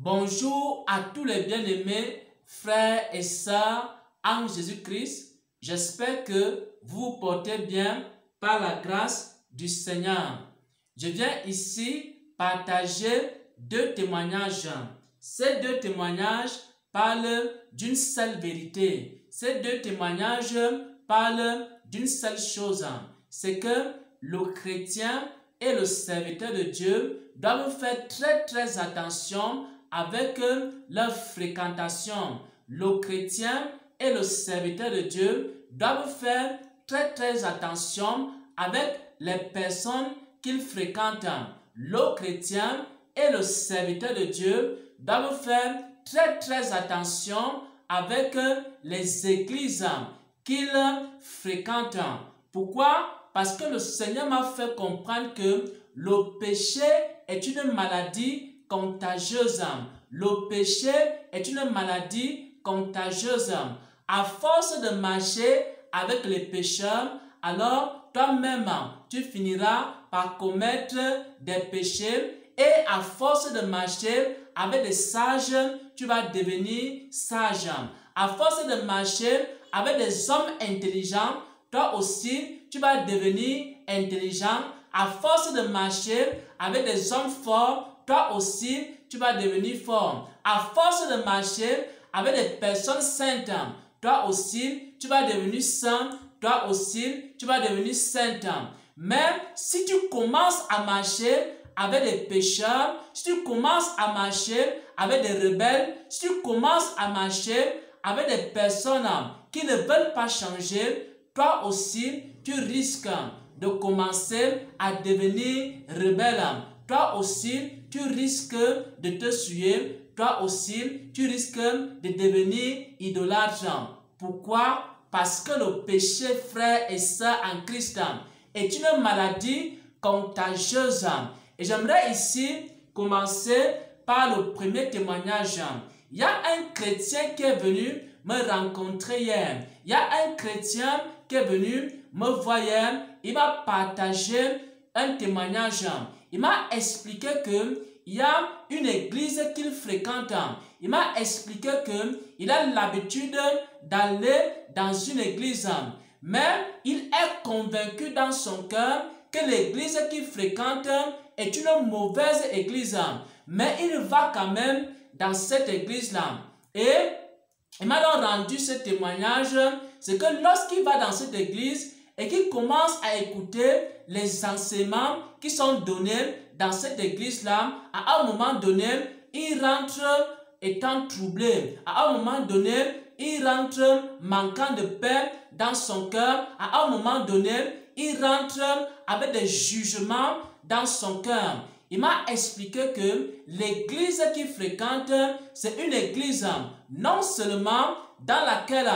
Bonjour à tous les bien-aimés, frères et sœurs en Jésus-Christ. J'espère que vous vous portez bien par la grâce du Seigneur. Je viens ici partager deux témoignages. Ces deux témoignages parlent d'une seule vérité. Ces deux témoignages parlent d'une seule chose. C'est que le chrétien et le serviteur de Dieu doivent faire très attention avec leur fréquentation. Le chrétien et le serviteur de Dieu doivent faire très attention avec les personnes qu'ils fréquentent. Le chrétien et le serviteur de Dieu doivent faire très attention avec les églises qu'ils fréquentent. Pourquoi? Parce que le Seigneur m'a fait comprendre que le péché est une maladie contagieuse. Le péché est une maladie contagieuse. À force de marcher avec les pécheurs, alors toi-même, tu finiras par commettre des péchés et à force de marcher avec des sages, tu vas devenir sage. À force de marcher avec des hommes intelligents, toi aussi, tu vas devenir intelligent. À force de marcher avec des hommes forts, toi aussi, tu vas devenir fort. À force de marcher avec des personnes saintes, toi aussi, tu vas devenir saint. Toi aussi, tu vas devenir sainte. Mais si tu commences à marcher avec des pécheurs, si tu commences à marcher avec des rebelles, si tu commences à marcher avec des personnes qui ne veulent pas changer, toi aussi, tu risques de commencer à devenir rebelle. Toi aussi, tu risques de te suer. Toi aussi, tu risques de devenir idolâtre. Pourquoi? Parce que le péché, frères et sœurs en Christ, est une maladie contagieuse. Et j'aimerais ici commencer par le premier témoignage. Il y a un chrétien qui est venu me rencontrer hier. Il y a un chrétien qui est venu me voir hier. Il m'a partagé un témoignage. Il m'a expliqué qu'il y a une église qu'il fréquente. Il m'a expliqué qu'il a l'habitude d'aller dans une église. Mais il est convaincu dans son cœur que l'église qu'il fréquente est une mauvaise église. Mais il va quand même dans cette église-là. Et il m'a donc rendu ce témoignage. C'est que lorsqu'il va dans cette église et qu'il commence à écouter les enseignements qui sont donnés dans cette église-là, à un moment donné, il rentre étant troublé. À un moment donné, il rentre manquant de paix dans son cœur. À un moment donné, il rentre avec des jugements dans son cœur. Il m'a expliqué que l'église qu'il fréquente, c'est une église non seulement dans laquelle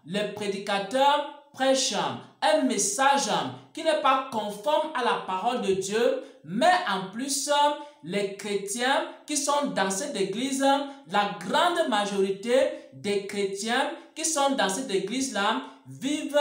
les prédicateurs prêchent un message qui n'est pas conforme à la parole de Dieu, mais en plus, les chrétiens qui sont dans cette église, la grande majorité des chrétiens qui sont dans cette église-là vivent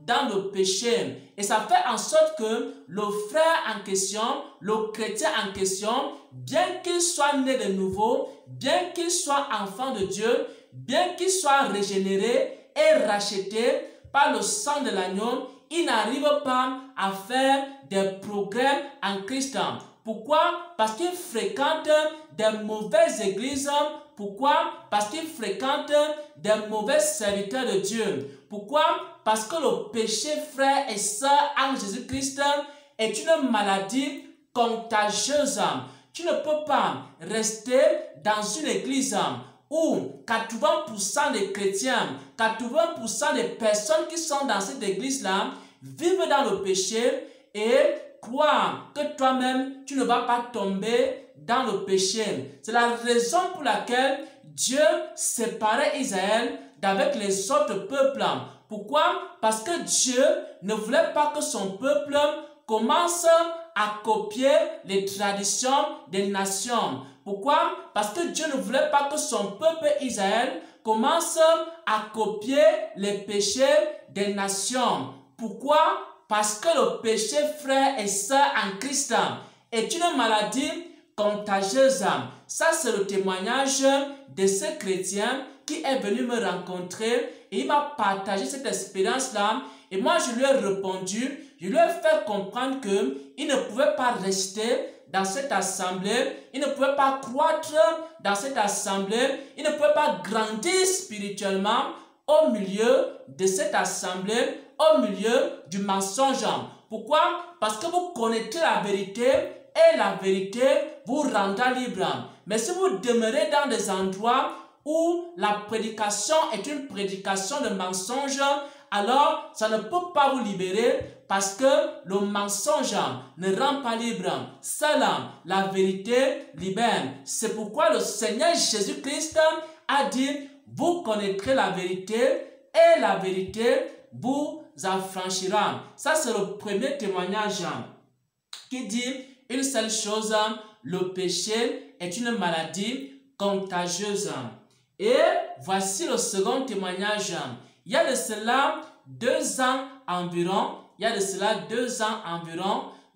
dans le péché. Et ça fait en sorte que le frère en question, le chrétien en question, bien qu'il soit né de nouveau, bien qu'il soit enfant de Dieu, bien qu'il soit régénéré et racheté par le sang de l'agneau, il n'arrive pas à faire des progrès en Christ. Pourquoi? Parce qu'il fréquente des mauvaises églises. Pourquoi? Parce qu'il fréquente des mauvais serviteurs de Dieu. Pourquoi? Parce que le péché, frères et sœurs en Jésus-Christ, est une maladie contagieuse. Tu ne peux pas rester dans une église où 80% des chrétiens, 80% des personnes qui sont dans cette église-là vivent dans le péché et croient que toi-même, tu ne vas pas tomber dans le péché. C'est la raison pour laquelle Dieu séparait Israël d'avec les autres peuples. Pourquoi? Parce que Dieu ne voulait pas que son peuple commence à copier les traditions des nations. Pourquoi? Parce que Dieu ne voulait pas que son peuple Israël commence à copier les péchés des nations. Pourquoi? Parce que le péché, frères et sœurs en Christ, est une maladie contagieuse. Ça, c'est le témoignage de ce chrétien qui est venu me rencontrer et il m'a partagé cette expérience-là. Et moi, je lui ai répondu, je lui ai fait comprendre qu'il ne pouvait pas rester dans cette assemblée, il ne pouvait pas croître dans cette assemblée, il ne pouvait pas grandir spirituellement au milieu de cette assemblée, au milieu du mensonge. Pourquoi? Parce que vous connaissez la vérité et la vérité vous rendra libre. Mais si vous demeurez dans des endroits où la prédication est une prédication de mensonge, alors ça ne peut pas vous libérer parce que le mensonge ne rend pas libre. Seule la vérité libère. C'est pourquoi le Seigneur Jésus-Christ a dit, vous connaîtrez la vérité et la vérité vous affranchira. Ça, c'est le premier témoignage qui dit une seule chose, le péché est une maladie contagieuse. Et voici le second témoignage. Il y a de cela 2 ans environ,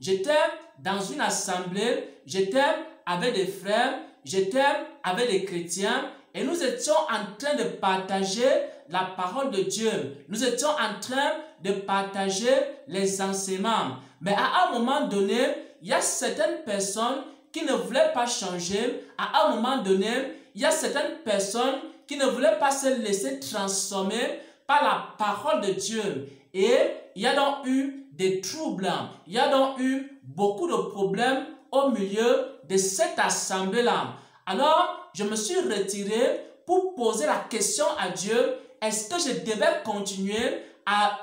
j'étais dans une assemblée, j'étais avec des frères, j'étais avec des chrétiens et nous étions en train de partager la parole de Dieu. Nous étions en train de partager les enseignements. Mais à un moment donné, il y a certaines personnes qui ne voulaient pas changer. À un moment donné, il y a certaines personnes qui ne voulaient pas se laisser transformer par la parole de Dieu. Et il y a donc eu des troubles. Il y a donc eu beaucoup de problèmes au milieu de cette assemblée-là. Alors, je me suis retiré pour poser la question à Dieu. Est-ce que je devais continuer à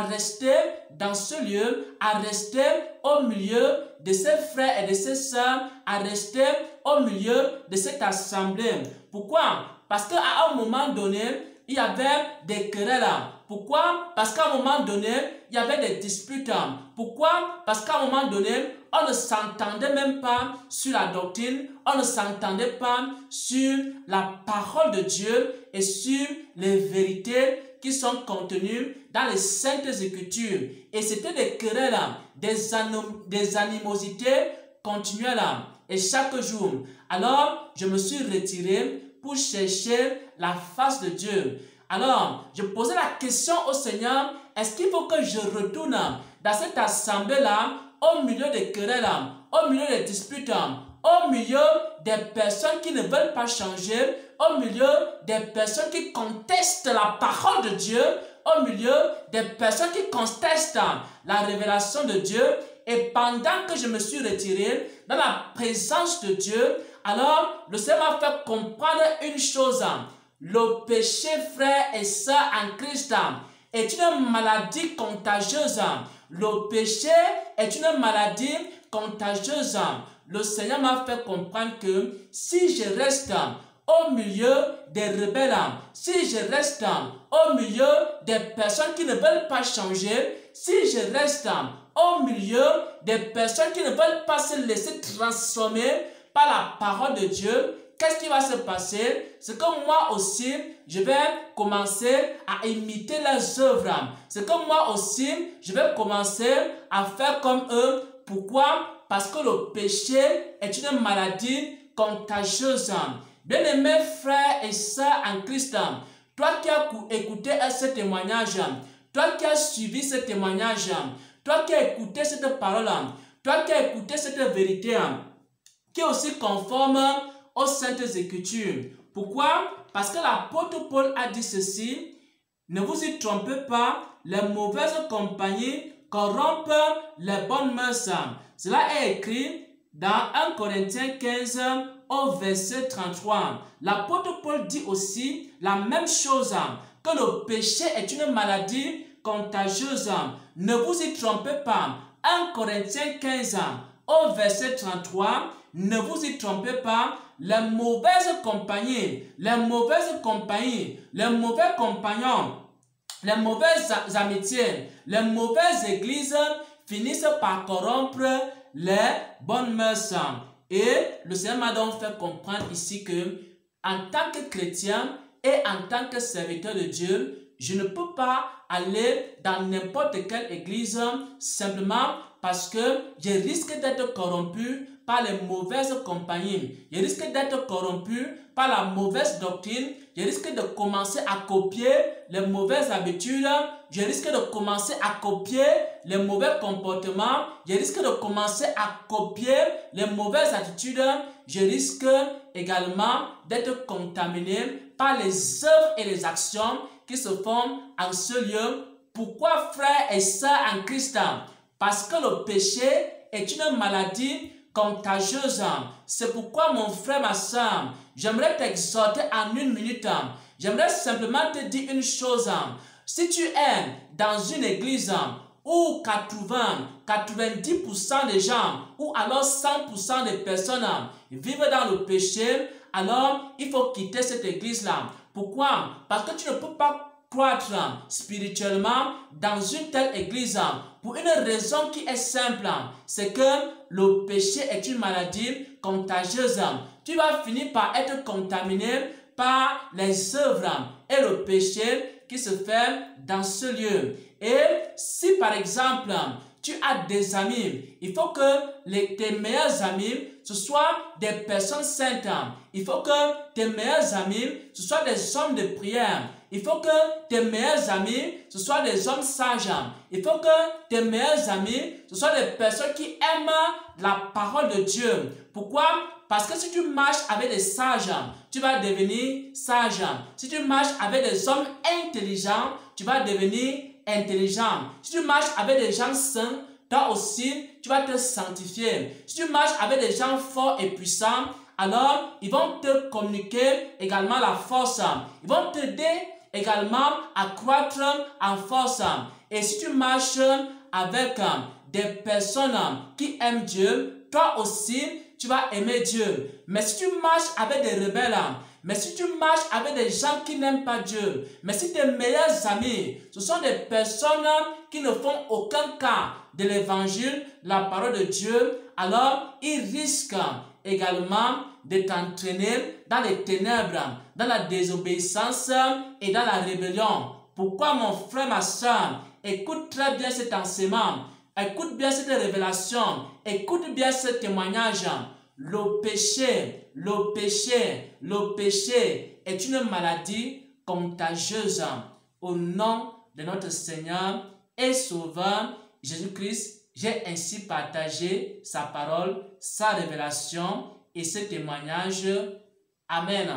rester dans ce lieu, à rester au milieu de ses frères et de ses sœurs, à rester au milieu de cette assemblée? Pourquoi? Parce qu'à un moment donné, il y avait des querelles. Pourquoi? Parce qu'à un moment donné, il y avait des disputes. Pourquoi? Parce qu'à un moment donné, on ne s'entendait même pas sur la doctrine, on ne s'entendait pas sur la parole de Dieu et sur les vérités qui sont contenues dans les Saintes Écritures. Et c'était des querelles, des animosités continuelles et chaque jour. Alors, je me suis retiré pour chercher la face de Dieu. Alors, je posais la question au Seigneur, est-ce qu'il faut que je retourne dans cette assemblée-là, au milieu des querelles, au milieu des disputes, au milieu des personnes qui ne veulent pas changer, au milieu des personnes qui contestent la parole de Dieu, au milieu des personnes qui contestent la révélation de Dieu? Et pendant que je me suis retiré dans la présence de Dieu, alors le Seigneur m'a fait comprendre une chose. Le péché, frères et sœurs en Christ, est une maladie contagieuse. Le péché est une maladie contagieuse. Le Seigneur m'a fait comprendre que si je reste au milieu des rebelles, si je reste au milieu des personnes qui ne veulent pas changer, si je reste au milieu des personnes qui ne veulent pas se laisser transformer par la parole de Dieu, qu'est-ce qui va se passer? C'est que moi aussi, je vais commencer à imiter leurs œuvres. C'est que moi aussi, je vais commencer à faire comme eux. Pourquoi? Parce que le péché est une maladie contagieuse. Bien-aimés frères et sœurs en Christ, toi qui as écouté ce témoignage, toi qui as suivi ce témoignage, toi qui as écouté cette parole, toi qui as écouté cette vérité, qui est aussi conforme aux Saintes Écritures. Pourquoi? Parce que l'apôtre Paul a dit ceci, ne vous y trompez pas, les mauvaises compagnies corrompent les bonnes mœurs. Cela est écrit dans 1 Corinthiens 15 au verset 33. L'apôtre Paul dit aussi la même chose, que le péché est une maladie contagieuse. Ne vous y trompez pas. 1 Corinthiens 15 au verset 33, ne vous y trompez pas, les mauvaises compagnies, les mauvaises compagnies, les mauvais compagnons, les mauvaises amitiés, les mauvaises églises finissent par corrompre les bonnes mœurs. Et le Seigneur m'a donc fait comprendre ici que, en tant que chrétien et en tant que serviteur de Dieu, je ne peux pas aller dans n'importe quelle église simplement parce que je risque d'être corrompu par les mauvaises compagnies. Je risque d'être corrompu par la mauvaise doctrine. Je risque de commencer à copier les mauvaises habitudes. Je risque de commencer à copier les mauvais comportements. Je risque de commencer à copier les mauvaises attitudes. Je risque également d'être contaminé par les œuvres et les actions qui se font en ce lieu. Pourquoi, frères et sœurs en Christ? Parce que le péché est une maladie contagieuse. C'est pourquoi, mon frère, ma soeur, j'aimerais t'exhorter en 1 minute. J'aimerais simplement te dire une chose. Si tu es dans une église où 90% des gens, ou alors 100% des personnes vivent dans le péché, alors il faut quitter cette église-là. Pourquoi? Parce que tu ne peux pas croître spirituellement dans une telle église pour une raison qui est simple, c'est que le péché est une maladie contagieuse. Tu vas finir par être contaminé par les œuvres et le péché qui se fait dans ce lieu. Et si par exemple tu as des amis, il faut que tes meilleurs amis, ce soient des personnes saintes. Il faut que tes meilleurs amis, ce soient des hommes de prière. Il faut que tes meilleurs amis, ce soient des hommes sages. Il faut que tes meilleurs amis, ce soient des personnes qui aiment la parole de Dieu. Pourquoi? Parce que si tu marches avec des sages, tu vas devenir sage. Si tu marches avec des hommes intelligents, tu vas devenir intelligent. Si tu marches avec des gens saints, toi aussi, tu vas te sanctifier. Si tu marches avec des gens forts et puissants, alors ils vont te communiquer également la force. Ils vont t'aider également à croître en force. Et si tu marches avec des personnes qui aiment Dieu, toi aussi, tu vas aimer Dieu. Mais si tu marches avec des rebelles, mais si tu marches avec des gens qui n'aiment pas Dieu, mais si tes meilleurs amis, ce sont des personnes qui ne font aucun cas de l'évangile, la parole de Dieu, alors ils risquent également de t'entraîner dans les ténèbres, dans la désobéissance et dans la rébellion. Pourquoi, mon frère, ma soeur, écoute très bien cet enseignement, écoute bien cette révélation, écoute bien ce témoignage. Le péché est une maladie contagieuse. Au nom de notre Seigneur et Sauveur Jésus-Christ, j'ai ainsi partagé sa parole, sa révélation et ce témoignage. Amen.